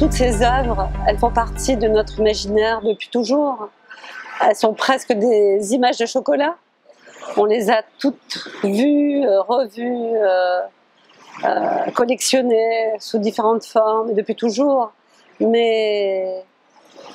toutes ces œuvres, elles font partie de notre imaginaire depuis toujours. Elles sont presque des images de chocolat. On les a toutes vues, revues, collectionnées sous différentes formes depuis toujours. Mais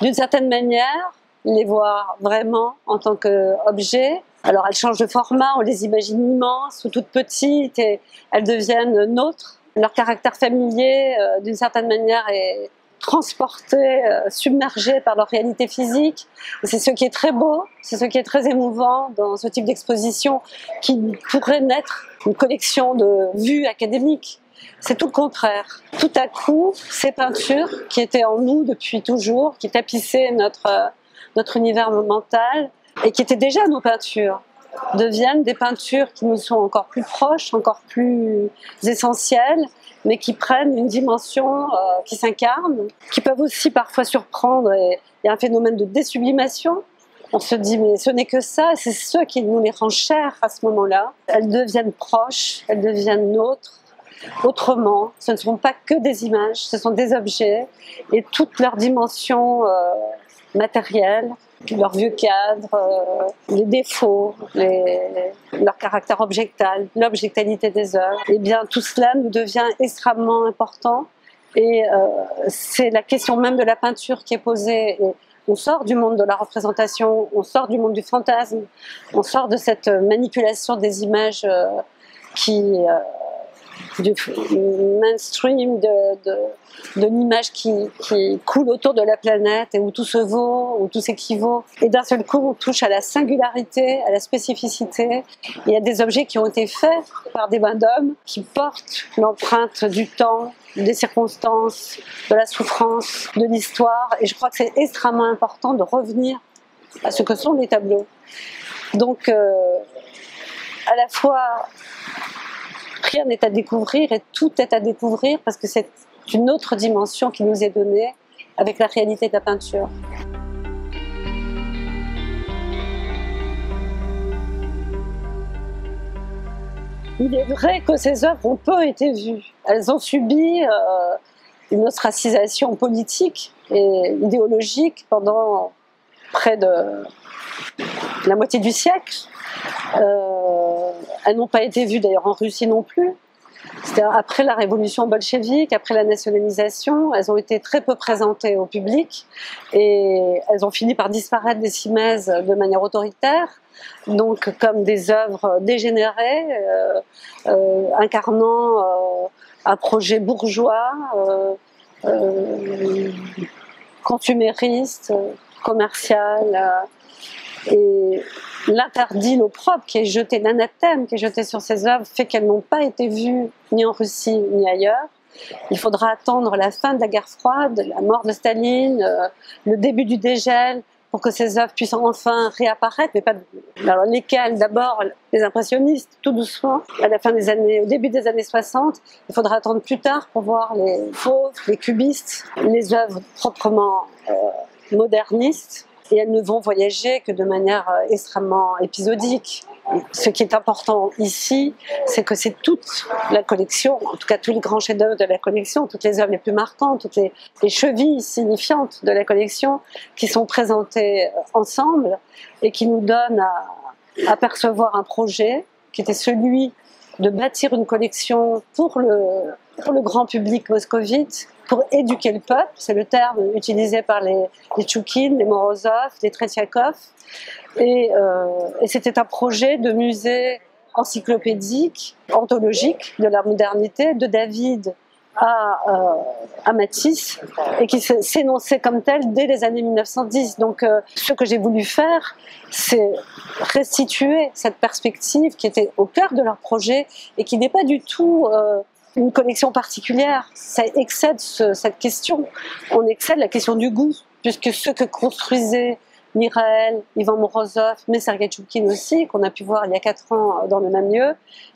d'une certaine manière, les voir vraiment en tant qu'objet. Alors elles changent de format, on les imagine immenses ou toutes petites et elles deviennent nôtres. Leur caractère familier, d'une certaine manière, est transporté, submergé par leur réalité physique. C'est ce qui est très beau, c'est ce qui est très émouvant dans ce type d'exposition qui pourrait naître une collection de vues académiques. C'est tout le contraire. Tout à coup, ces peintures qui étaient en nous depuis toujours, qui tapissaient notre univers mental et qui étaient déjà nos peintures, deviennent des peintures qui nous sont encore plus proches, encore plus essentielles, mais qui prennent une dimension qui s'incarne, qui peuvent aussi parfois surprendre. Et il y a un phénomène de désublimation. On se dit, mais ce n'est que ça, c'est ce qui nous les rend chères à ce moment-là. Elles deviennent proches, elles deviennent nôtres, autrement. Ce ne sont pas que des images, ce sont des objets, et toutes leurs dimensions matérielles, leurs vieux cadres, les défauts, leur caractère objectal, l'objectalité des œuvres, et bien tout cela nous devient extrêmement important. Et c'est la question même de la peinture qui est posée. Et on sort du monde de la représentation, on sort du monde du fantasme, on sort de cette manipulation des images du mainstream, de l'image qui coule autour de la planète et où tout se vaut, où tout s'équivaut. Et d'un seul coup, on touche à la singularité, à la spécificité. Il y a des objets qui ont été faits par des mains d'hommes qui portent l'empreinte du temps, des circonstances, de la souffrance, de l'histoire. Et je crois que c'est extrêmement important de revenir à ce que sont les tableaux. Donc, à la fois, rien n'est à découvrir et tout est à découvrir parce que c'est une autre dimension qui nous est donnée avec la réalité de la peinture. Il est vrai que ces œuvres ont peu été vues. Elles ont subi une ostracisation politique et idéologique pendant près de la moitié du siècle. Elles n'ont pas été vues d'ailleurs en Russie non plus. C'est-à-dire après la révolution bolchevique, après la nationalisation, elles ont été très peu présentées au public et elles ont fini par disparaître des cimaises de manière autoritaire, donc comme des œuvres dégénérées, incarnant un projet bourgeois, consumériste, commercial. Et l'interdit, l'opprobre qui est jeté, l'anathème qui est jeté sur ces œuvres fait qu'elles n'ont pas été vues ni en Russie ni ailleurs. Il faudra attendre la fin de la guerre froide, la mort de Staline, le début du dégel pour que ces œuvres puissent enfin réapparaître, mais pas alors lesquelles d'abord les impressionnistes, tout doucement, au début des années 60. Il faudra attendre plus tard pour voir les fauves, les cubistes, les œuvres proprement modernistes. Et elles ne vont voyager que de manière extrêmement épisodique. Ce qui est important ici, c'est que c'est toute la collection, en tout cas tous les grands chefs-d'œuvre de la collection, toutes les œuvres les plus marquantes, toutes les chevilles signifiantes de la collection qui sont présentées ensemble et qui nous donnent à percevoir un projet qui était celui de bâtir une collection pour le grand public moscovite, pour éduquer le peuple, c'est le terme utilisé par les Tchoukine, les Morozov, les Tretiakov, et c'était un projet de musée encyclopédique, anthologique de la modernité, de David à Matisse, et qui s'énonçait comme tel dès les années 1910. Donc ce que j'ai voulu faire, c'est restituer cette perspective qui était au cœur de leur projet et qui n'est pas du tout une collection particulière. Ça excède cette question. On excède la question du goût, puisque ce que construisaient Mirael, Ivan Morozov, mais Sergueï Tchoukine aussi, qu'on a pu voir il y a 4 ans dans le même lieu,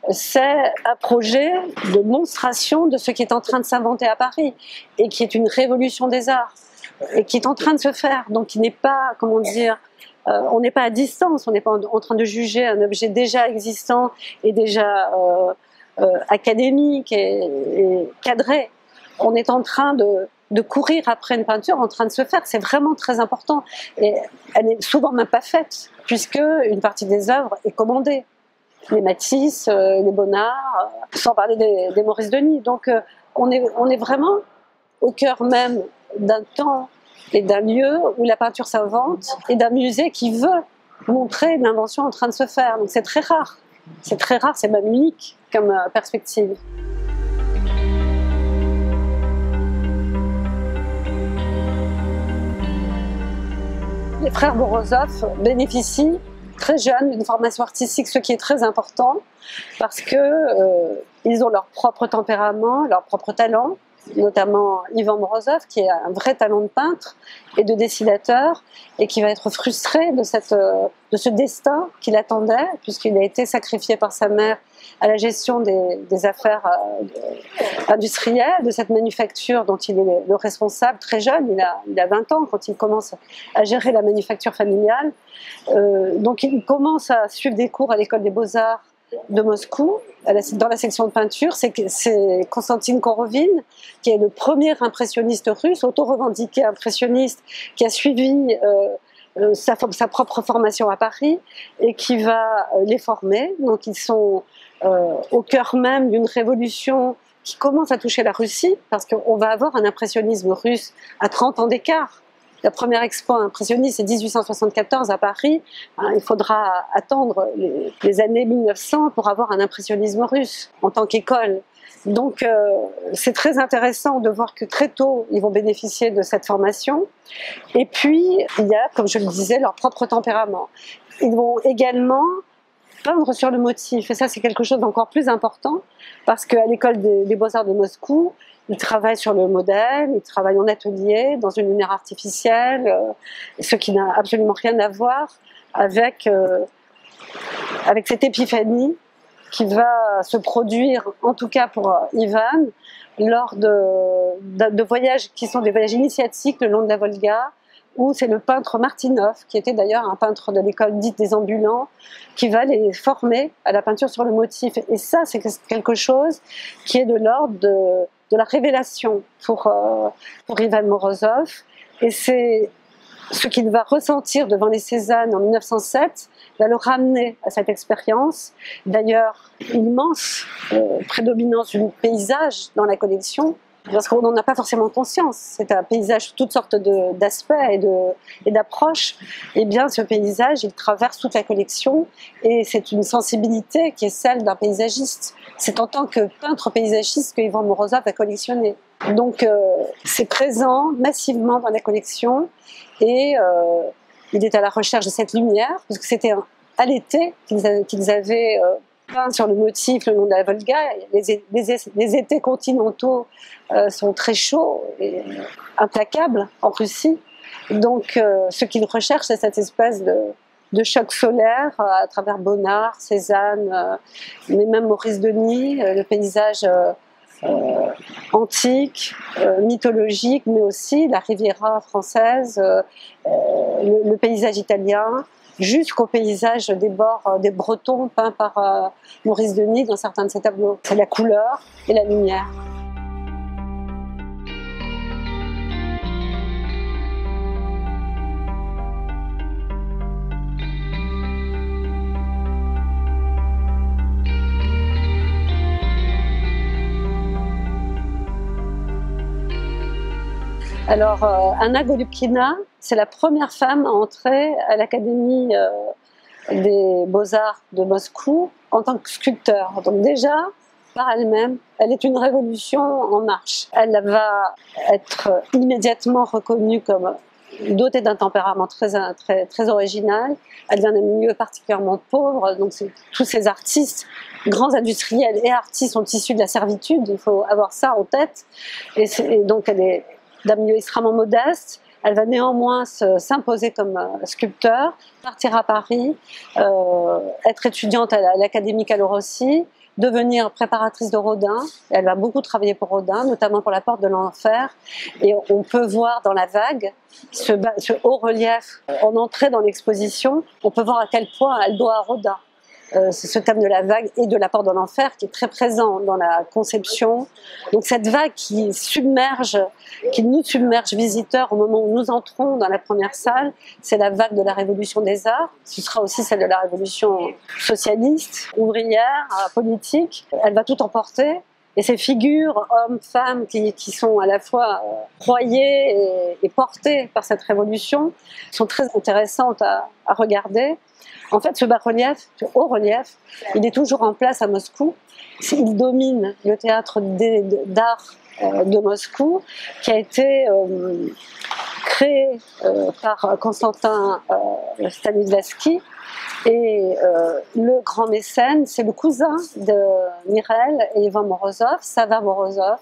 c'est un projet de monstration de ce qui est en train de s'inventer à Paris et qui est une révolution des arts et qui est en train de se faire. Donc il n'est pas, comment dire, on n'est pas à distance, on n'est pas en train de juger un objet déjà existant et déjà académique et cadré. On est en train de courir après une peinture en train de se faire. C'est vraiment très important. Et elle n'est souvent même pas faite, puisque une partie des œuvres est commandée. Les Matisse, les Bonnard, sans parler des Maurice Denis. Donc on est vraiment au cœur même d'un temps et d'un lieu où la peinture s'invente, et d'un musée qui veut montrer une invention en train de se faire. Donc c'est très rare. C'est très rare, c'est même unique comme perspective. Les frères Morozov bénéficient très jeunes d'une formation artistique, ce qui est très important, parce que ils ont leur propre tempérament, leur propre talent, notamment Ivan Morozov, qui est un vrai talent de peintre et de dessinateur, et qui va être frustré de ce destin qu'il attendait, puisqu'il a été sacrifié par sa mère à la gestion des affaires industrielles, de cette manufacture dont il est le responsable très jeune. Il a 20 ans quand il commence à gérer la manufacture familiale. Donc il commence à suivre des cours à l'école des beaux-arts de Moscou, dans la section de peinture. C'est Konstantin Korovine, qui est le premier impressionniste russe, auto-revendiqué impressionniste, qui a suivi sa propre formation à Paris et qui va les former. Donc ils sont au cœur même d'une révolution qui commence à toucher la Russie, parce qu'on va avoir un impressionnisme russe à 30 ans d'écart. La première expo impressionniste, c'est 1874 à Paris. Il faudra attendre les années 1900 pour avoir un impressionnisme russe en tant qu'école. Donc c'est très intéressant de voir que très tôt, ils vont bénéficier de cette formation. Et puis, il y a, comme je le disais, leur propre tempérament. Ils vont également peindre sur le motif. Et ça, c'est quelque chose d'encore plus important, parce qu'à l'école des Beaux-Arts de Moscou, ils travaillent sur le modèle, ils travaillent en atelier, dans une lumière artificielle, ce qui n'a absolument rien à voir avec cette épiphanie qui va se produire, en tout cas pour Ivan, lors de voyages qui sont des voyages initiatiques le long de la Volga, où c'est le peintre Martinov, qui était d'ailleurs un peintre de l'école dite des ambulants, qui va les former à la peinture sur le motif. Et ça, c'est quelque chose qui est de l'ordre de la révélation pour Ivan Morozov. Et c'est ce qu'il va ressentir devant les Cézanne en 1907, va le ramener à cette expérience. D'ailleurs, immense prédominance du paysage dans la collection, parce qu'on n'en a pas forcément conscience. C'est un paysage, toutes sortes d'aspects et d'approches. Et bien, ce paysage, il traverse toute la collection, et c'est une sensibilité qui est celle d'un paysagiste. C'est en tant que peintre paysagiste que Ivan Morozov a collectionné. Donc, c'est présent massivement dans la collection, et il est à la recherche de cette lumière, parce que c'était à l'été qu'ils avaient peint sur le motif le long de la Volga. Les étés continentaux sont très chauds et implacables en Russie. Donc ce qu'ils recherchent, c'est cette espèce de choc solaire à travers Bonnard, Cézanne, mais même Maurice Denis, le paysage antique, mythologique, mais aussi la Riviera française, le paysage italien, jusqu'au paysage des bords des Bretons peints par Maurice Denis dans certains de ses tableaux. C'est la couleur et la lumière. Alors, Anna Golubkina, c'est la première femme à entrer à l'Académie des Beaux-Arts de Moscou en tant que sculpteur. Donc déjà, par elle-même, elle est une révolution en marche. Elle va être immédiatement reconnue comme dotée d'un tempérament très original. Elle vient d'un milieu particulièrement pauvre, donc tous ces artistes, grands industriels et artistes, sont issus de la servitude. Il faut avoir ça en tête. Et donc elle est d'un milieu extrêmement modeste. Elle va néanmoins s'imposer comme sculpteur, partir à Paris, être étudiante à l'Académie Calorossi, devenir préparatrice de Rodin. Elle va beaucoup travailler pour Rodin, notamment pour La Porte de l'Enfer. Et on peut voir dans la vague ce haut relief en entrée dans l'exposition. On peut voir à quel point elle doit à Rodin. c'est ce thème de la vague et de l'apport de l'enfer qui est très présent dans la conception. Donc cette vague qui nous submerge visiteurs au moment où nous entrons dans la première salle, c'est la vague de la révolution des arts. Ce sera aussi celle de la révolution socialiste, ouvrière, politique. Elle va tout emporter. Et ces figures, hommes, femmes, qui sont à la fois broyées et portées par cette révolution, sont très intéressantes à regarder. En fait, ce bas-relief, ce haut-relief, il est toujours en place à Moscou. Il domine le théâtre d'art de Moscou, qui a été créé par Constantin Stanislavski. Et le grand mécène, c'est le cousin de Mireille et Ivan Morozov, Sava Morozov,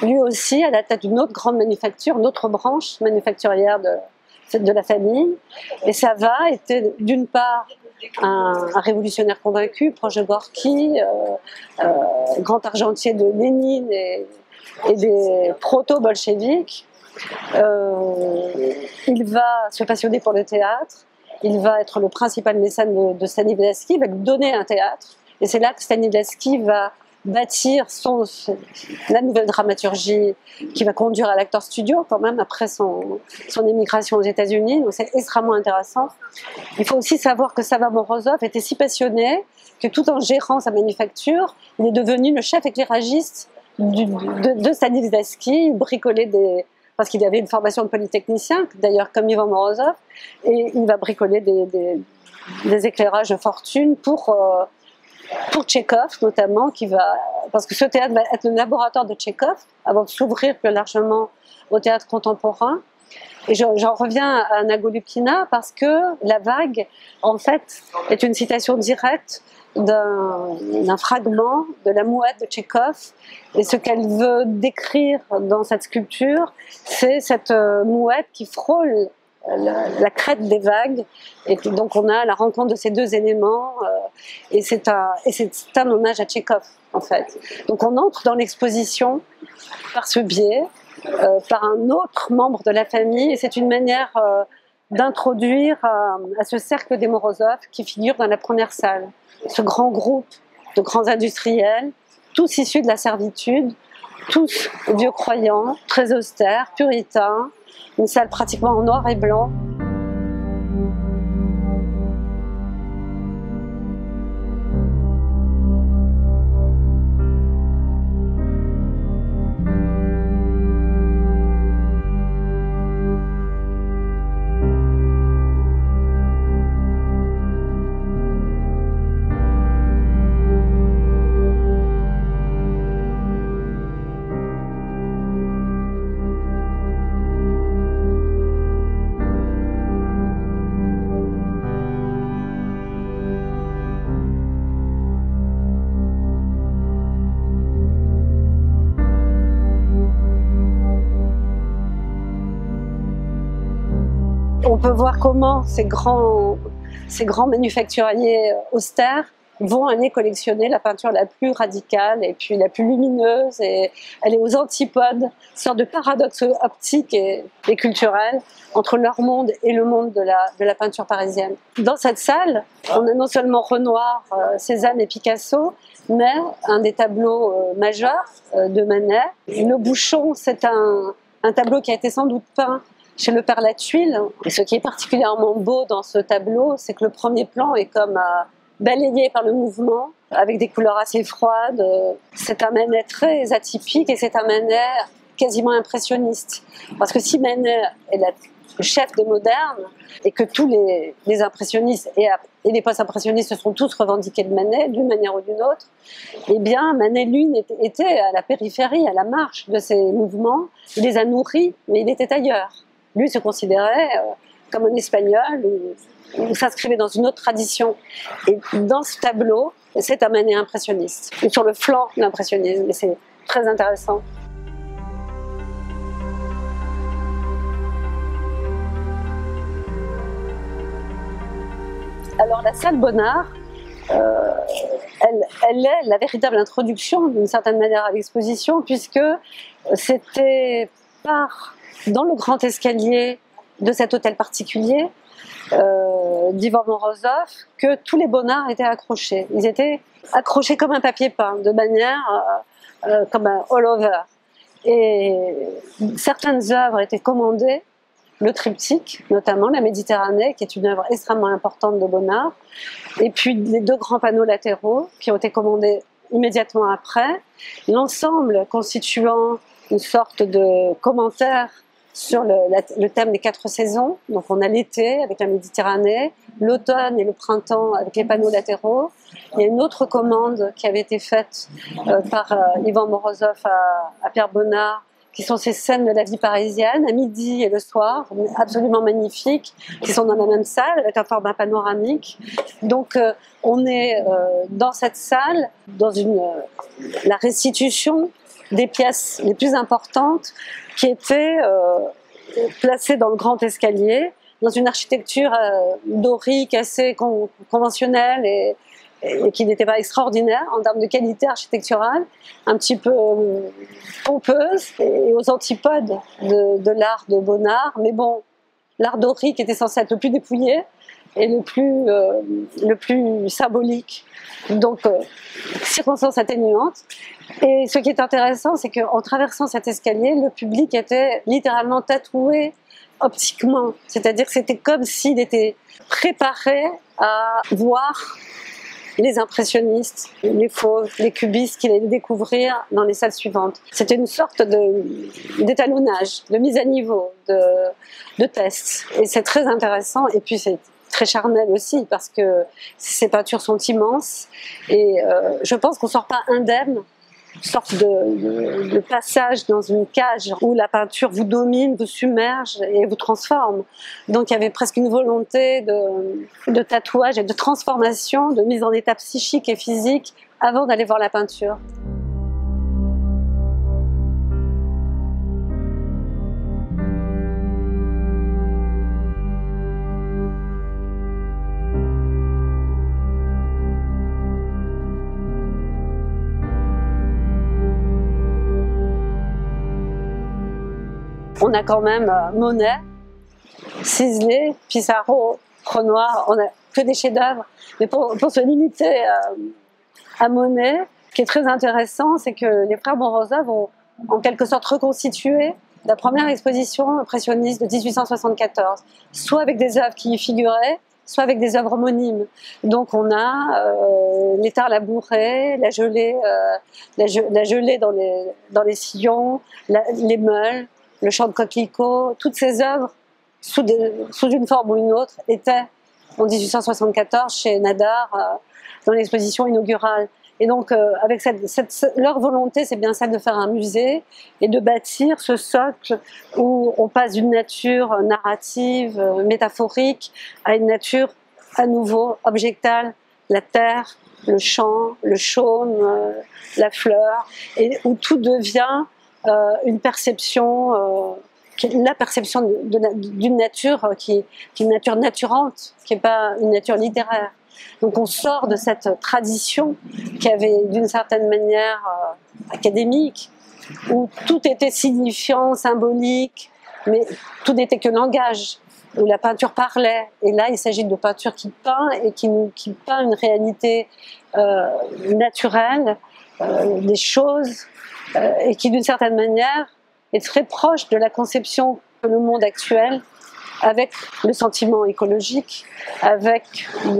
lui aussi à la tête d'une autre grande manufacture, une autre branche manufacturière de la famille. Et Sava était d'une part un révolutionnaire convaincu, proche de Gorky, grand argentier de Lénine et des proto-bolcheviks. Il va se passionner pour le théâtre. Il va être le principal mécène de Stanislavski, il va lui donner un théâtre. Et c'est là que Stanislavski va bâtir la nouvelle dramaturgie qui va conduire à l'Actors Studio quand même après son émigration aux États-Unis. Donc c'est extrêmement intéressant. Il faut aussi savoir que Sava Morozov était si passionné que tout en gérant sa manufacture, il est devenu le chef éclairagiste de Stanislavski. Il bricolait parce qu'il avait une formation de polytechnicien, d'ailleurs comme Ivan Morozov, et il va bricoler des éclairages de fortune pour Tchekhov notamment, parce que ce théâtre va être le laboratoire de Tchekhov avant de s'ouvrir plus largement au théâtre contemporain. Et j'en reviens à Anna Golubkina parce que la vague, en fait, est une citation directe d'un fragment de la mouette de Tchekhov. Et ce qu'elle veut décrire dans cette sculpture, c'est cette mouette qui frôle la crête des vagues. Et donc on a la rencontre de ces deux éléments. Et c'est un hommage à Tchekhov, en fait. Donc on entre dans l'exposition par ce biais, par un autre membre de la famille. Et c'est une manière d'introduire à ce cercle des Morozov qui figure dans la première salle. Ce grand groupe de grands industriels, tous issus de la servitude, tous vieux croyants, très austères, puritains, une salle pratiquement en noir et blanc. On peut voir comment ces grands manufacturiers austères vont aller collectionner la peinture la plus radicale et puis la plus lumineuse, et elle est aux antipodes, une sorte de paradoxe optique et culturel entre leur monde et le monde de la peinture parisienne. Dans cette salle, on a non seulement Renoir, Cézanne et Picasso, mais un des tableaux majeurs de Manet. Le Bouchon, c'est un tableau qui a été sans doute peint chez le Père Latuile. Et ce qui est particulièrement beau dans ce tableau, c'est que le premier plan est comme balayé par le mouvement, avec des couleurs assez froides. C'est un Manet très atypique et c'est un Manet quasiment impressionniste. Parce que si Manet est le chef des modernes, et que tous les impressionnistes et les post-impressionnistes se sont tous revendiqués de Manet, d'une manière ou d'une autre, eh bien Manet, lui, était à la périphérie, à la marge de ces mouvements. Il les a nourris, mais il était ailleurs. Lui se considérait comme un Espagnol ou s'inscrivait dans une autre tradition. Et dans ce tableau, c'est un Manet impressionniste, ou sur le flanc de l'impressionnisme, et c'est très intéressant. Alors la salle Bonnard, elle est la véritable introduction d'une certaine manière à l'exposition, puisque c'était dans le grand escalier de cet hôtel particulier d'Ivan Morozov que tous les Bonnards étaient accrochés. Ils étaient accrochés comme un papier peint, de manière comme un all-over. Et certaines œuvres étaient commandées, le triptyque, notamment la Méditerranée, qui est une œuvre extrêmement importante de Bonnard, et puis les 2 grands panneaux latéraux qui ont été commandés immédiatement après, l'ensemble constituant une sorte de commentaire sur le thème des 4 saisons. Donc on a l'été avec la Méditerranée, l'automne et le printemps avec les panneaux latéraux. Il y a une autre commande qui avait été faite par Ivan Morozov à Pierre Bonnard, qui sont ces scènes de la vie parisienne, à midi et le soir, absolument magnifiques, qui sont dans la même salle, avec un format panoramique. Donc on est dans cette salle, dans la restitution des pièces les plus importantes qui étaient placées dans le grand escalier, dans une architecture dorique assez conventionnelle et qui n'était pas extraordinaire en termes de qualité architecturale, un petit peu pompeuse et aux antipodes de l'art de Bonnard. Mais bon, l'art dorique était censé être le plus dépouillé et le plus symbolique. Donc, circonstance atténuante. Et ce qui est intéressant, c'est qu'en traversant cet escalier, le public était littéralement tatoué optiquement. C'est-à-dire que c'était comme s'il était préparé à voir les impressionnistes, les fauves, les cubistes qu'il allait découvrir dans les salles suivantes. C'était une sorte d'étalonnage, de mise à niveau, de test. Et c'est très intéressant. Et puis c'est très charnel aussi parce que ces peintures sont immenses. Et je pense qu'on ne sort pas indemne. Une sorte de passage dans une cage où la peinture vous domine, vous submerge et vous transforme. Donc il y avait presque une volonté de tatouage et de transformation, de mise en état psychique et physique avant d'aller voir la peinture. On a quand même Monet, Sisley, Pissarro, Renoir, on a que des chefs-d'œuvre. Mais pour se limiter à Monet, ce qui est très intéressant, c'est que les frères Morozov ont en quelque sorte reconstitué la première exposition impressionniste de 1874, soit avec des œuvres qui y figuraient, soit avec des œuvres homonymes. Donc on a l'étard labouré, la gelée dans les sillons, les meules, le chant de coquelicot, toutes ces œuvres, sous une forme ou une autre, étaient en 1874 chez Nadar dans l'exposition inaugurale. Et donc, avec leur volonté, c'est bien celle de faire un musée et de bâtir ce socle où on passe d'une nature narrative, métaphorique, à une nature à nouveau objectale, la terre, le champ, le chaume, la fleur, et où tout devient une perception, la perception d'une nature qui est une nature naturante, qui n'est pas une nature littéraire. Donc on sort de cette tradition qui avait d'une certaine manière académique, où tout était signifiant, symbolique, mais tout n'était que langage, où la peinture parlait. Et là, il s'agit de peinture qui peint et qui peint une réalité naturelle, des choses, et qui d'une certaine manière est très proche de la conception que le monde actuel, avec le sentiment écologique, avec les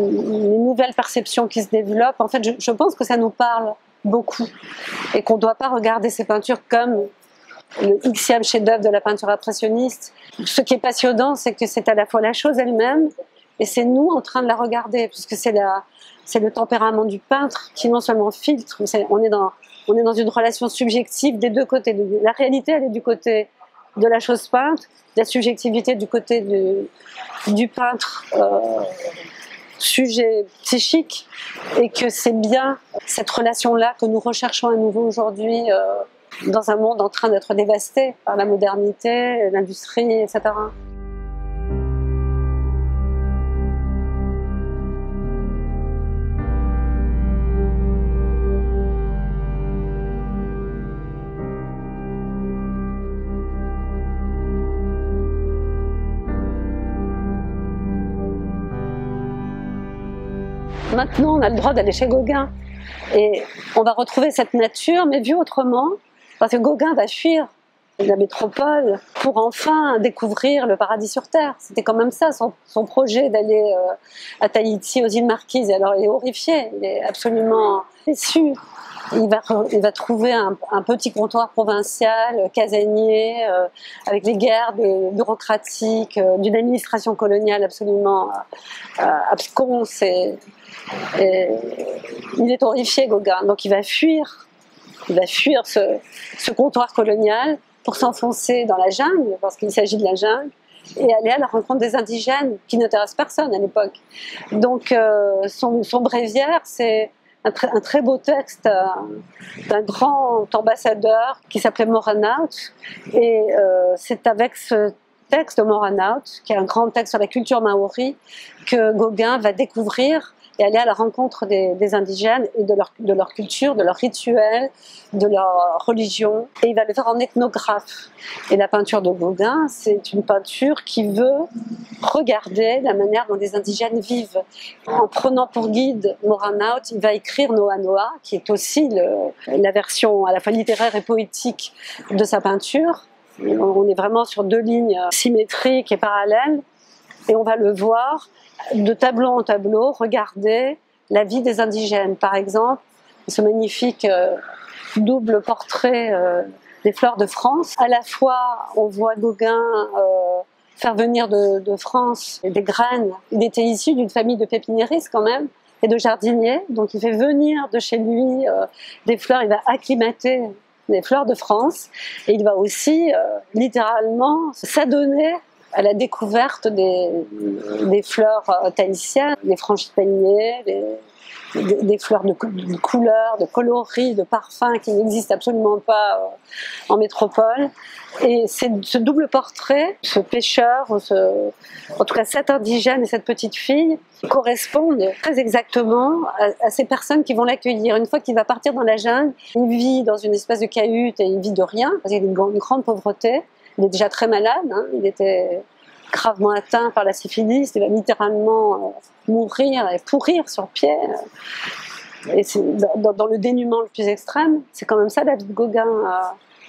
nouvelles perceptions qui se développent. En fait, je pense que ça nous parle beaucoup et qu'on ne doit pas regarder ces peintures comme le Xème chef-d'œuvre de la peinture impressionniste. Ce qui est passionnant, c'est que c'est à la fois la chose elle-même et c'est nous en train de la regarder, puisque c'est le tempérament du peintre qui non seulement filtre, on est dans une relation subjective des deux côtés. La réalité, elle est du côté de la chose peinte, la subjectivité du côté du peintre sujet psychique, et que c'est bien cette relation-là que nous recherchons à nouveau aujourd'hui dans un monde en train d'être dévasté par la modernité, l'industrie, etc. Maintenant, on a le droit d'aller chez Gauguin. Et on va retrouver cette nature, mais vue autrement, parce que Gauguin va fuir la métropole pour enfin découvrir le paradis sur Terre. C'était quand même ça, son projet d'aller à Tahiti, aux îles Marquises. Et alors il est horrifié, il est absolument déçu. Il va trouver un petit comptoir provincial, casanier, avec les guerres bureaucratiques, d'une administration coloniale absolument absconse. Et il est horrifié, Gauguin. Donc il va fuir ce comptoir colonial pour s'enfoncer dans la jungle, parce qu'il s'agit de la jungle, et aller à la rencontre des indigènes qui n'intéressent personne à l'époque. Donc son bréviaire, c'est un très beau texte d'un grand ambassadeur qui s'appelait Moranaut, et c'est avec ce texte de Moranaut, qui est un grand texte sur la culture maori, que Gauguin va découvrir et aller à la rencontre des indigènes et de leur culture, de leur rituel, de leur religion. Et il va le faire en ethnographe. Et la peinture de Gauguin, c'est une peinture qui veut regarder la manière dont les indigènes vivent. En prenant pour guide Moranaut, il va écrire Noa Noa, qui est aussi la version à la fois littéraire et poétique de sa peinture. On est vraiment sur deux lignes symétriques et parallèles. Et on va le voir de tableau en tableau, regarder la vie des indigènes. Par exemple, ce magnifique double portrait des fleurs de France. À la fois, on voit Gauguin faire venir de France des graines. Il était issu d'une famille de pépiniéristes quand même, et de jardiniers. Donc il fait venir de chez lui des fleurs, il va acclimater les fleurs de France. Et il va aussi littéralement s'adonner à la découverte des fleurs tahitiennes, des frangipaniers, des fleurs de couleurs, de coloris, de parfums qui n'existent absolument pas en métropole. Et c'est ce double portrait, ce pêcheur, en tout cas cet indigène et cette petite fille, correspondent très exactement à ces personnes qui vont l'accueillir. Une fois qu'il va partir dans la jungle, il vit dans une espèce de cahute et il vit de rien, parce qu'il y a une grande pauvreté. Il est déjà très malade, hein. Il était gravement atteint par la syphilis, il va littéralement mourir et pourrir sur pied. Et c'est dans le dénuement le plus extrême. C'est quand même ça la vie de Gauguin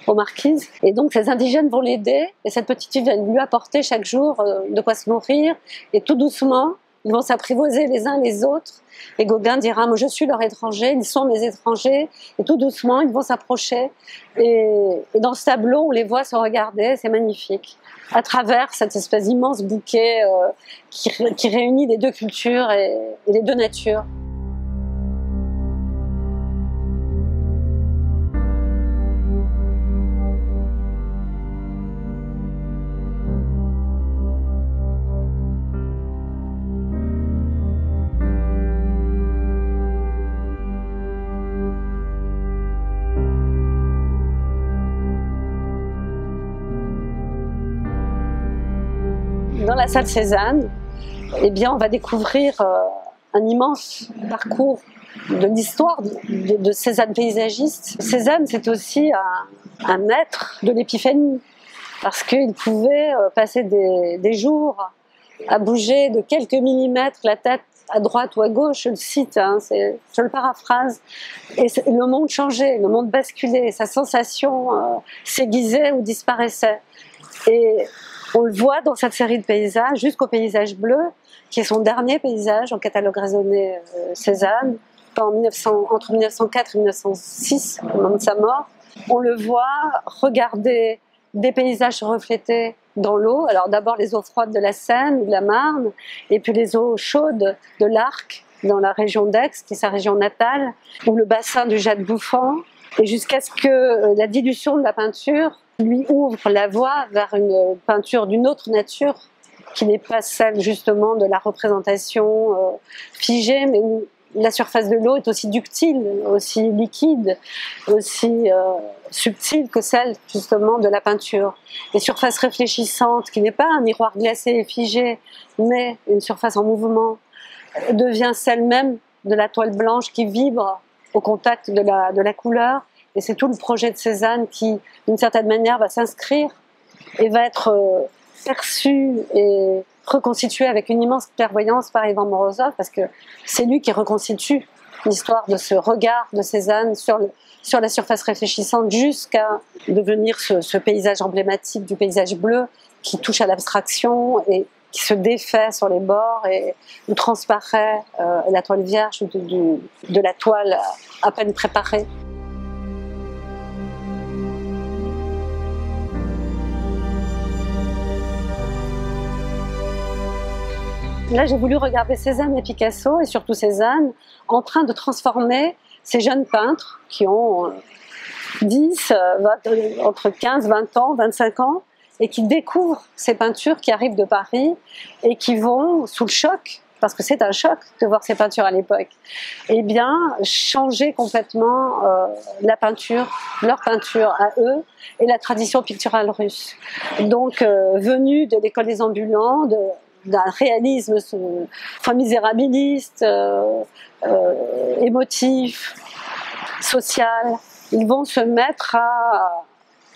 aux Marquises. Et donc ces indigènes vont l'aider, et cette petite fille va lui apporter chaque jour de quoi se nourrir, et tout doucement, ils vont s'apprivoiser les uns les autres. Et Gauguin dira, moi je suis leur étranger, ils sont mes étrangers, et tout doucement ils vont s'approcher. Et dans ce tableau, on les voit se regarder, c'est magnifique, à travers cette espèce d'immense bouquet qui réunit les deux cultures et les deux natures. Dans la salle Cézanne, eh bien, on va découvrir un immense parcours de l'histoire de Cézanne paysagiste. Cézanne, c'est aussi un maître de l'épiphanie, parce qu'il pouvait passer des jours à bouger de quelques millimètres la tête à droite ou à gauche, je le cite, hein, je le paraphrase, et le monde changeait, le monde basculait, sa sensation s'aiguisait ou disparaissait. Et on le voit dans cette série de paysages, jusqu'au paysage bleu, qui est son dernier paysage en catalogue raisonné Cézanne, entre 1904 et 1906, au moment de sa mort. On le voit regarder des paysages se refléter dans l'eau. Alors d'abord les eaux froides de la Seine ou de la Marne, et puis les eaux chaudes de l'Arc, dans la région d'Aix, qui est sa région natale, ou le bassin du Jade Bouffant, et jusqu'à ce que la dilution de la peinture lui ouvre la voie vers une peinture d'une autre nature, qui n'est pas celle justement de la représentation figée, mais où la surface de l'eau est aussi ductile, aussi liquide, aussi subtile que celle justement de la peinture. Les surfaces réfléchissantes, qui n'est pas un miroir glacé et figé, mais une surface en mouvement, devient celle même de la toile blanche qui vibre au contact de la couleur. Et c'est tout le projet de Cézanne qui, d'une certaine manière, va s'inscrire et va être perçu et reconstitué avec une immense clairvoyance par Ivan Morozov, parce que c'est lui qui reconstitue l'histoire de ce regard de Cézanne sur la surface réfléchissante jusqu'à devenir ce paysage emblématique du paysage bleu qui touche à l'abstraction et qui se défait sur les bords et où transparaît la toile vierge de la toile à peine préparée. Là, j'ai voulu regarder Cézanne et Picasso, et surtout Cézanne, en train de transformer ces jeunes peintres qui ont entre 15, 20 ans, 25 ans, et qui découvrent ces peintures qui arrivent de Paris et qui vont, sous le choc, parce que c'est un choc de voir ces peintures à l'époque, eh bien, changer complètement la peinture, leur peinture à eux, et la tradition picturale russe. Donc, venus de l'école des ambulants, d'un réalisme misérabiliste, émotif, social, ils vont se mettre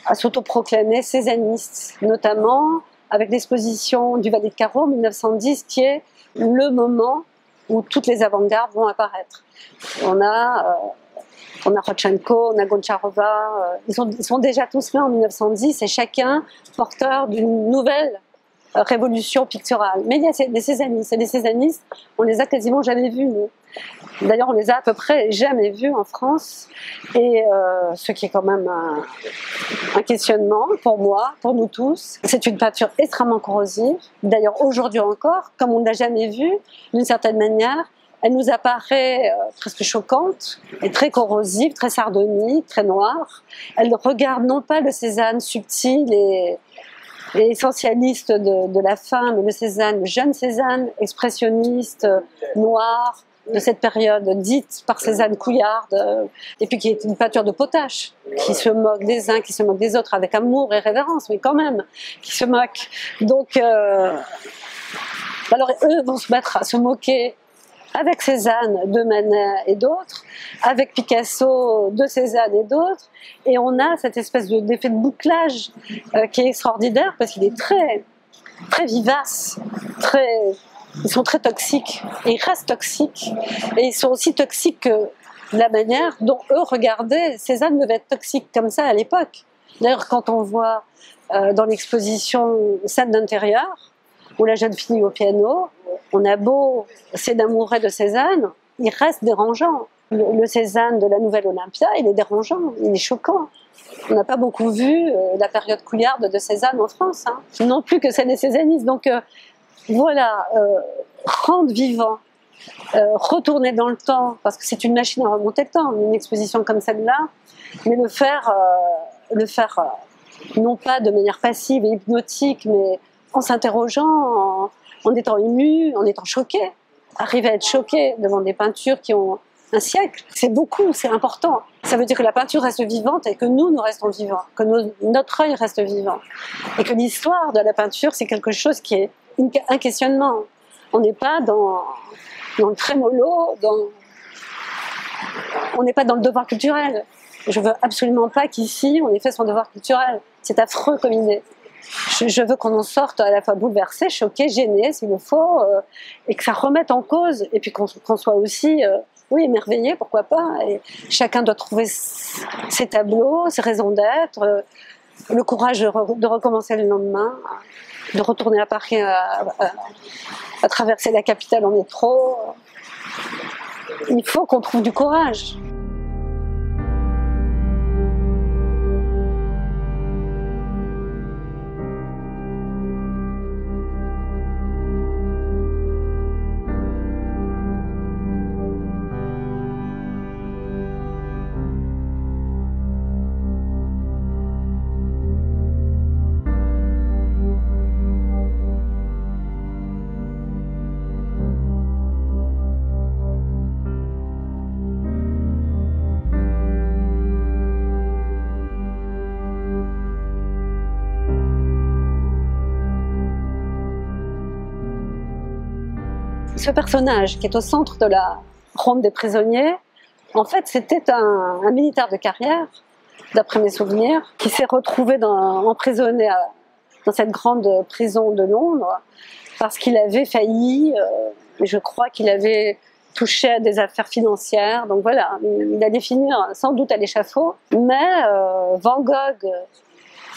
à s'autoproclamer cézanistes, notamment avec l'exposition du Valet de Carreau en 1910, qui est le moment où toutes les avant-gardes vont apparaître. On a Rodchenko, on a Goncharova, ils sont déjà tous là en 1910 et chacun porteur d'une nouvelle révolution picturale. Mais il y a des cézanistes, et les cézanistes, on les a quasiment jamais vus, nous. D'ailleurs, on les a à peu près jamais vus en France, et ce qui est quand même un questionnement pour moi, pour nous tous. C'est une peinture extrêmement corrosive. D'ailleurs, aujourd'hui encore, comme on ne l'a jamais vue, d'une certaine manière, elle nous apparaît presque choquante, et très corrosive, très sardonique, très noire. Elle regarde non pas le Cézanne subtil et essentialiste de la fin, mais le Cézanne, le jeune Cézanne, expressionniste, noir, de cette période dite par Cézanne couillarde, et puis qui est une peinture de potache, qui se moque des uns, qui se moque des autres, avec amour et révérence, mais quand même, qui se moque. Donc, alors eux vont se mettre à se moquer avec Cézanne de Manet et d'autres, avec Picasso de Cézanne et d'autres, et on a cette espèce d'effet de bouclage qui est extraordinaire parce qu'il est très, très vivace, ils sont très toxiques, et ils restent toxiques, et ils sont aussi toxiques que la manière dont eux regardaient. Cézanne devait être toxique comme ça à l'époque. D'ailleurs, quand on voit dans l'exposition Scène d'intérieur, où la jeune fille au piano, on a beau s'énamourer de Cézanne, il reste dérangeant. Le Cézanne de la Nouvelle Olympia, il est dérangeant, il est choquant. On n'a pas beaucoup vu la période couillarde de Cézanne en France, hein. Non plus que celle des cézanistes. Donc voilà, rendre vivant, retourner dans le temps, parce que c'est une machine à remonter le temps, une exposition comme celle-là, mais le faire non pas de manière passive et hypnotique, mais en s'interrogeant, en étant ému, en étant choqué. Arriver à être choqué devant des peintures qui ont un siècle, c'est beaucoup, c'est important. Ça veut dire que la peinture reste vivante et que nous restons vivants, que notre œil reste vivant. Et que l'histoire de la peinture, c'est quelque chose qui est un questionnement. On n'est pas dans le trémolo, on n'est pas dans le devoir culturel. Je veux absolument pas qu'ici, on ait fait son devoir culturel. C'est affreux comme idée. Je veux qu'on en sorte à la fois bouleversé, choqué, gêné, s'il le faut, et que ça remette en cause, et puis qu'on soit aussi, oui, émerveillé, pourquoi pas. Et chacun doit trouver ses tableaux, ses raisons d'être, le courage de recommencer le lendemain, de retourner à Paris, à traverser la capitale en métro. Il faut qu'on trouve du courage. Ce personnage qui est au centre de la ronde des prisonniers, en fait, c'était un militaire de carrière, d'après mes souvenirs, qui s'est retrouvé emprisonné dans cette grande prison de Londres parce qu'il avait failli, je crois qu'il avait touché à des affaires financières. Donc voilà, il allait finir sans doute à l'échafaud. Mais Van Gogh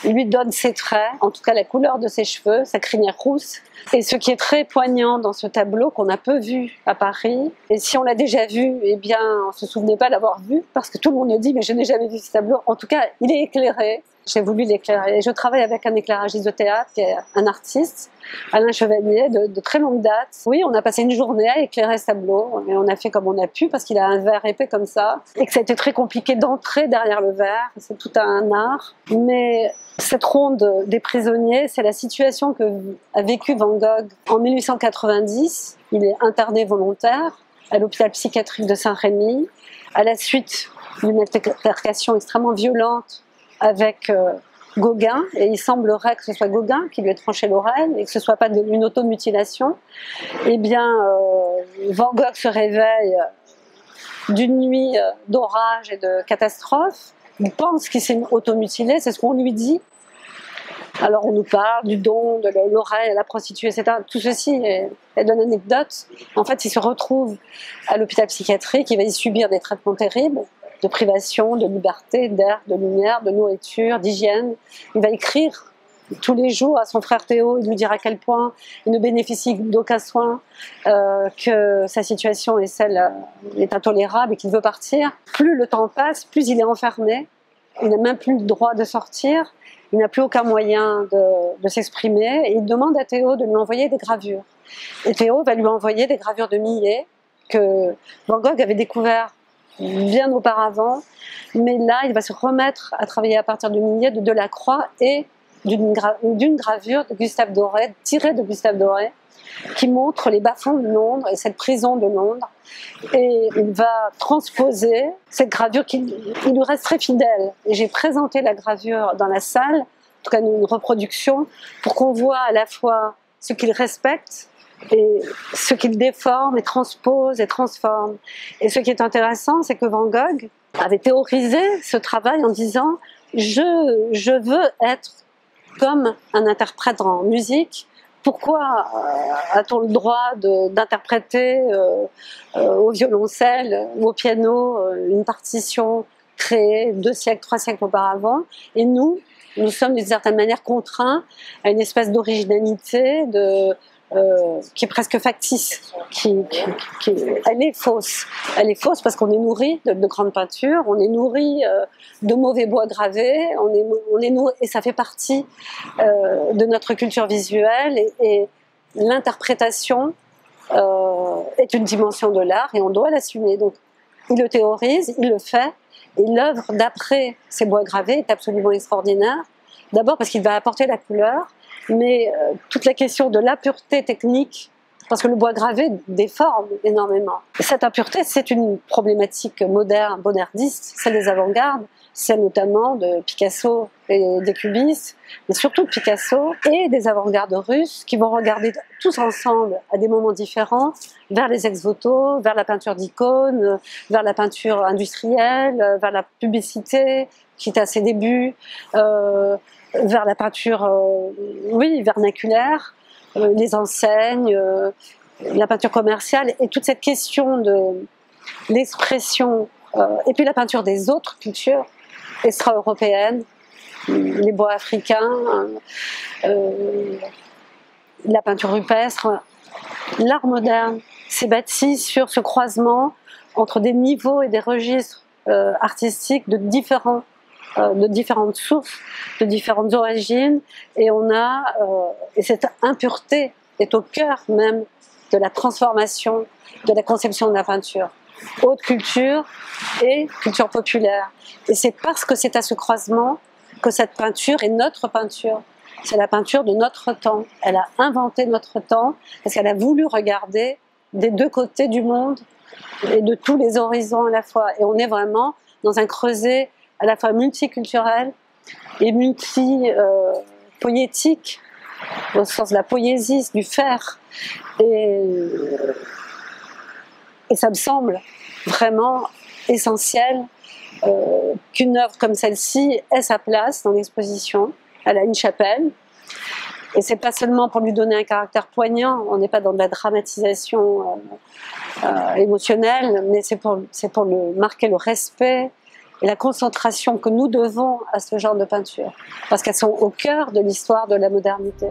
lui donne ses traits, en tout cas la couleur de ses cheveux, sa crinière rousse. Et ce qui est très poignant dans ce tableau, qu'on a peu vu à Paris, et si on l'a déjà vu, eh bien, on ne se souvenait pas l'avoir vu, parce que tout le monde me dit, mais je n'ai jamais vu ce tableau. En tout cas, il est éclairé. J'ai voulu l'éclairer. Et je travaille avec un éclairagiste de théâtre, qui est un artiste, Alain Chevalier, de très longue date. Oui, on a passé une journée à éclairer ce tableau, et on a fait comme on a pu, parce qu'il a un verre épais comme ça, et que ça a été très compliqué d'entrer derrière le verre. C'est tout un art. Mais cette ronde des prisonniers, c'est la situation qu'a vécu Van Gogh en 1890. Il est interné volontaire à l'hôpital psychiatrique de Saint-Rémy, à la suite d'une altercation extrêmement violente avec Gauguin, et il semblerait que ce soit Gauguin qui lui ait tranché l'oreille et que ce ne soit pas une automutilation. Eh bien, Van Gogh se réveille d'une nuit d'orage et de catastrophe. Il pense qu'il s'est automutilé, c'est ce qu'on lui dit. Alors on nous parle du don, de l'oreille à la prostituée, etc. Tout ceci est une anecdote. En fait, il se retrouve à l'hôpital psychiatrique, il va y subir des traitements terribles, de privation, de liberté, d'air, de lumière, de nourriture, d'hygiène. Il va écrire tous les jours à son frère Théo, il lui dira à quel point il ne bénéficie d'aucun soin, que sa situation est intolérable et qu'il veut partir. Plus le temps passe, plus il est enfermé, il n'a même plus le droit de sortir, il n'a plus aucun moyen de s'exprimer, et il demande à Théo de lui envoyer des gravures. Et Théo va lui envoyer des gravures de Millet que Van Gogh avait découvert bien auparavant, mais là il va se remettre à travailler à partir de Millet, de Delacroix et d'une gravure de Gustave Doré, tirée de Gustave Doré, qui montre les bas-fonds de Londres et cette prison de Londres. Et il va transposer cette gravure qui lui reste très fidèle. Et j'ai présenté la gravure dans la salle, en tout cas une reproduction, pour qu'on voit à la fois ce qu'il respecte et ce qu'il déforme et transpose et transforme. Et ce qui est intéressant, c'est que Van Gogh avait théorisé ce travail en disant « je veux être comme un interprète en musique. Pourquoi a-t-on le droit d'interpréter au violoncelle ou au piano une partition créée 2 siècles, 3 siècles auparavant, et nous sommes d'une certaine manière contraints à une espèce d'originalité qui est presque factice, elle est fausse. Elle est fausse parce qu'on est nourri de grandes peintures, on est nourri de mauvais bois gravés, on est nourri, et ça fait partie de notre culture visuelle, et l'interprétation est une dimension de l'art et on doit l'assumer. Donc il le théorise, il le fait, et l'œuvre d'après ces bois gravés est absolument extraordinaire. D'abord parce qu'il va apporter la couleur, mais toute la question de l'impureté technique, parce que le bois gravé déforme énormément. Et cette impureté, c'est une problématique moderne, bonnardiste, celle des avant-gardes, celle notamment de Picasso et des cubistes, mais surtout de Picasso et des avant-gardes russes qui vont regarder tous ensemble à des moments différents vers les ex-voto, vers la peinture d'icônes, vers la peinture industrielle, vers la publicité qui est à ses débuts, vers la peinture vernaculaire, les enseignes, la peinture commerciale, et toute cette question de l'expression, et puis la peinture des autres cultures extra-européennes, les bois africains, la peinture rupestre. L'art moderne s'est bâti sur ce croisement entre des niveaux et des registres artistiques de différentes sources, de différentes origines, et et cette impureté est au cœur même de la transformation de la conception de la peinture. Haute culture et culture populaire. Et c'est parce que c'est à ce croisement que cette peinture est notre peinture. C'est la peinture de notre temps. Elle a inventé notre temps parce qu'elle a voulu regarder des deux côtés du monde et de tous les horizons à la fois. Et on est vraiment dans un creuset à la fois multiculturel et multi-poétique, au sens de la poésie, du faire. Et ça me semble vraiment essentiel qu'une œuvre comme celle-ci ait sa place dans l'exposition. Elle a une chapelle, Et c'est pas seulement pour lui donner un caractère poignant, on n'est pas dans de la dramatisation émotionnelle, mais c'est pour marquer le respect et la concentration que nous devons à ce genre de peinture, parce qu'elles sont au cœur de l'histoire de la modernité.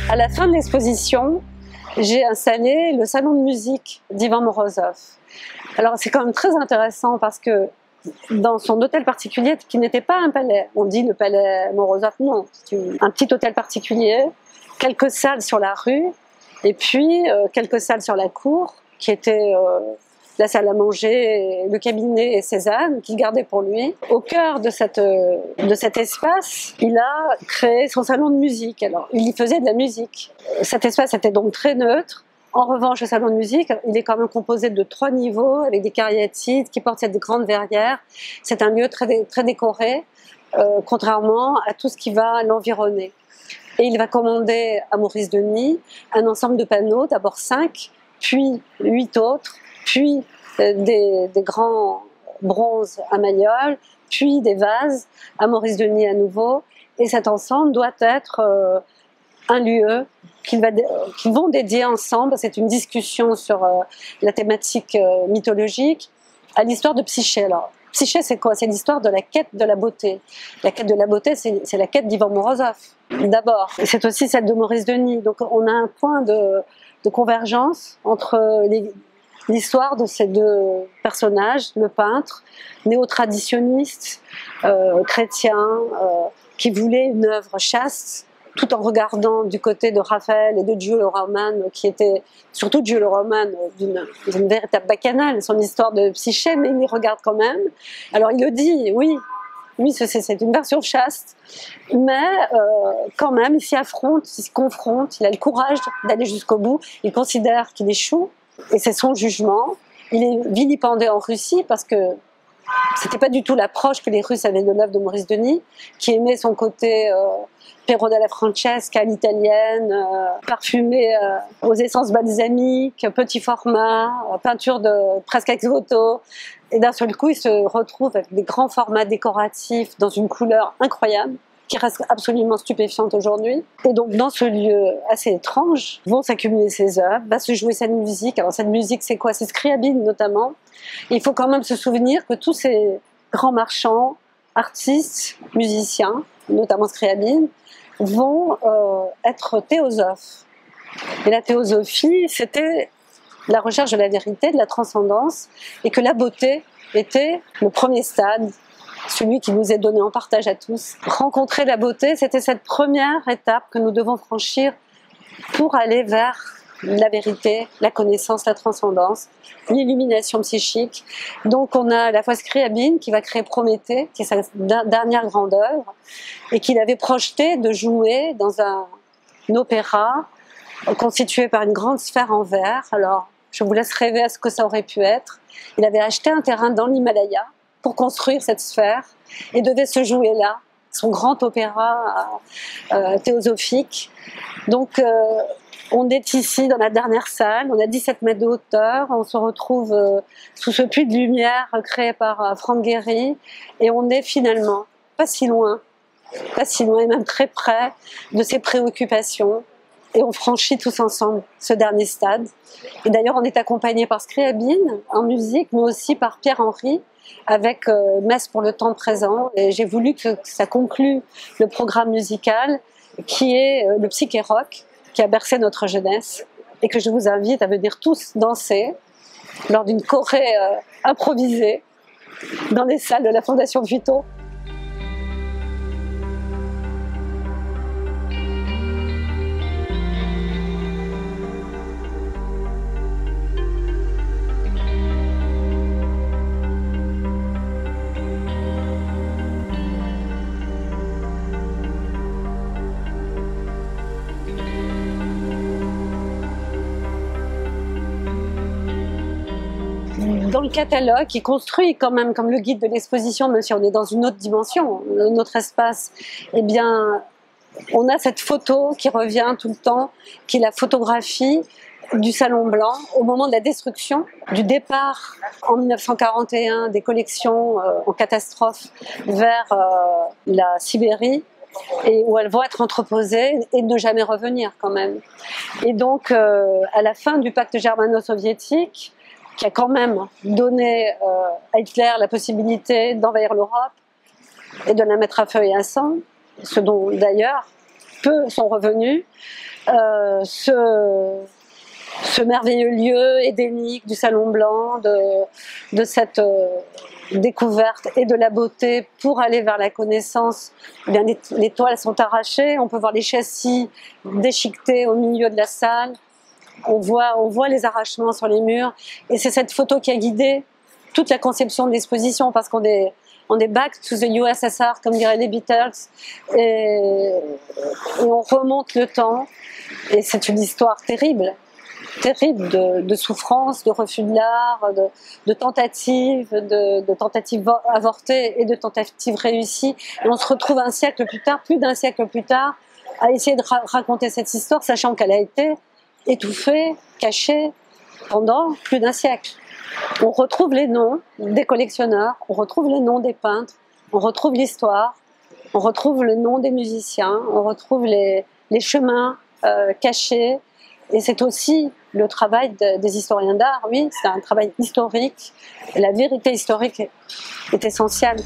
À la fin de l'exposition, j'ai installé le salon de musique d'Ivan Morozov. Alors c'est quand même très intéressant parce que dans son hôtel particulier, qui n'était pas un palais, on dit le palais Morozov, non, c'est un petit hôtel particulier, quelques salles sur la rue, et puis quelques salles sur la cour, qui étaient la salle à manger, le cabinet et Cézanne, qu'il gardait pour lui. Au cœur de cet espace, il a créé son salon de musique. Alors, il y faisait de la musique. Cet espace était donc très neutre. En revanche, le salon de musique, il est quand même composé de 3 niveaux, avec des cariatides qui portent cette grande verrière. C'est un lieu très décoré, contrairement à tout ce qui va l'environner. Et il va commander à Maurice Denis un ensemble de panneaux, d'abord 5, puis 8 autres, puis des grands bronzes à Mayol, puis des vases à Maurice Denis à nouveau. Et cet ensemble doit être un lieu qu'ils vont dédier ensemble. C'est une discussion sur la thématique mythologique à l'histoire de Psyché. Alors, Psyché, c'est quoi? C'est l'histoire de la quête de la beauté. La quête de la beauté, c'est la quête d'Ivan Morozov, d'abord. C'est aussi celle de Maurice Denis. Donc, on a un point de convergence entre l'histoire de ces 2 personnages, le peintre, néo-traditionniste, chrétien, qui voulait une œuvre chaste, tout en regardant du côté de Raphaël et de Giulio Romane, qui était, surtout Giulio Romane, d'une véritable bacchanale, son histoire de Psyché, mais il y regarde quand même. Alors il le dit, oui, c'est une version chaste, mais quand même, il s'y affronte, il se confronte, il a le courage d'aller jusqu'au bout, il considère qu'il échoue, et c'est son jugement. Il est vilipendé en Russie parce que c'était pas du tout l'approche que les Russes avaient de l'œuvre de Maurice Denis, qui aimait son côté Piero della Francesca, l'italienne, parfumée aux essences balsamiques, petit format, peinture de presque ex voto. Et d'un seul coup, il se retrouve avec des grands formats décoratifs dans une couleur incroyable, qui reste absolument stupéfiante aujourd'hui. Et donc, dans ce lieu assez étrange, vont s'accumuler ces œuvres, va se jouer cette musique. Alors, cette musique, c'est quoi? C'est Scriabine, notamment. Et il faut quand même se souvenir que tous ces grands marchands, artistes, musiciens, notamment Scriabine, vont être théosophes. Et la théosophie, c'était la recherche de la vérité, de la transcendance, et que la beauté était le premier stade, celui qui nous est donné en partage à tous. Rencontrer la beauté, c'était cette première étape que nous devons franchir pour aller vers la vérité, la connaissance, la transcendance, l'illumination psychique. Donc on a à la fois Scriabine qui va créer Prométhée, qui est sa dernière grande œuvre, et qu'il avait projeté de jouer dans un opéra constitué par une grande sphère en verre. Alors je vous laisse rêver à ce que ça aurait pu être. Il avait acheté un terrain dans l'Himalaya pour construire cette sphère, et devait se jouer là, son grand opéra théosophique. Donc on est ici dans la dernière salle, on a 17 mètres de hauteur, on se retrouve sous ce puits de lumière créé par Franck Gehry, et on est finalement pas si loin, et même très près de ses préoccupations, et on franchit tous ensemble ce dernier stade. Et d'ailleurs on est accompagné par Scriabine en musique, mais aussi par Pierre-Henry, avec Messe pour le temps présent, et j'ai voulu que ça conclue le programme musical qui est le psyché rock qui a bercé notre jeunesse, et que je vous invite à venir tous danser lors d'une choré improvisée dans les salles de la Fondation Vuitton. dans le catalogue, qui construit quand même comme le guide de l'exposition, même si on est dans une autre dimension, un autre espace, eh bien, on a cette photo qui revient tout le temps, qui est la photographie du Salon Blanc au moment de la destruction, du départ en 1941 des collections en catastrophe vers la Sibérie, et où elles vont être entreposées et ne jamais revenir quand même. Et donc, à la fin du pacte germano-soviétique, qui a quand même donné à Hitler la possibilité d'envahir l'Europe et de la mettre à feu et à sang, ce dont d'ailleurs peu sont revenus, ce merveilleux lieu édénique du Salon Blanc, de cette découverte et de la beauté pour aller vers la connaissance, eh bien, les toiles sont arrachées, on peut voir les châssis déchiquetés au milieu de la salle, on voit les arrachements sur les murs, et c'est cette photo qui a guidé toute la conception de l'exposition, parce qu'on est back to the USSR, comme diraient les Beatles, et on remonte le temps, et c'est une histoire terrible de souffrance, de refus de l'art, de tentatives avortées et de tentatives réussies. Et on se retrouve un siècle plus tard, plus d'un siècle plus tard, à essayer de raconter cette histoire, sachant qu'elle a été étouffée, cachée pendant plus d'un siècle. On retrouve les noms des collectionneurs, on retrouve les noms des peintres, on retrouve l'histoire, on retrouve le nom des musiciens, on retrouve les chemins cachés. Et c'est aussi le travail des historiens d'art, oui, c'est un travail historique. La vérité historique est essentielle.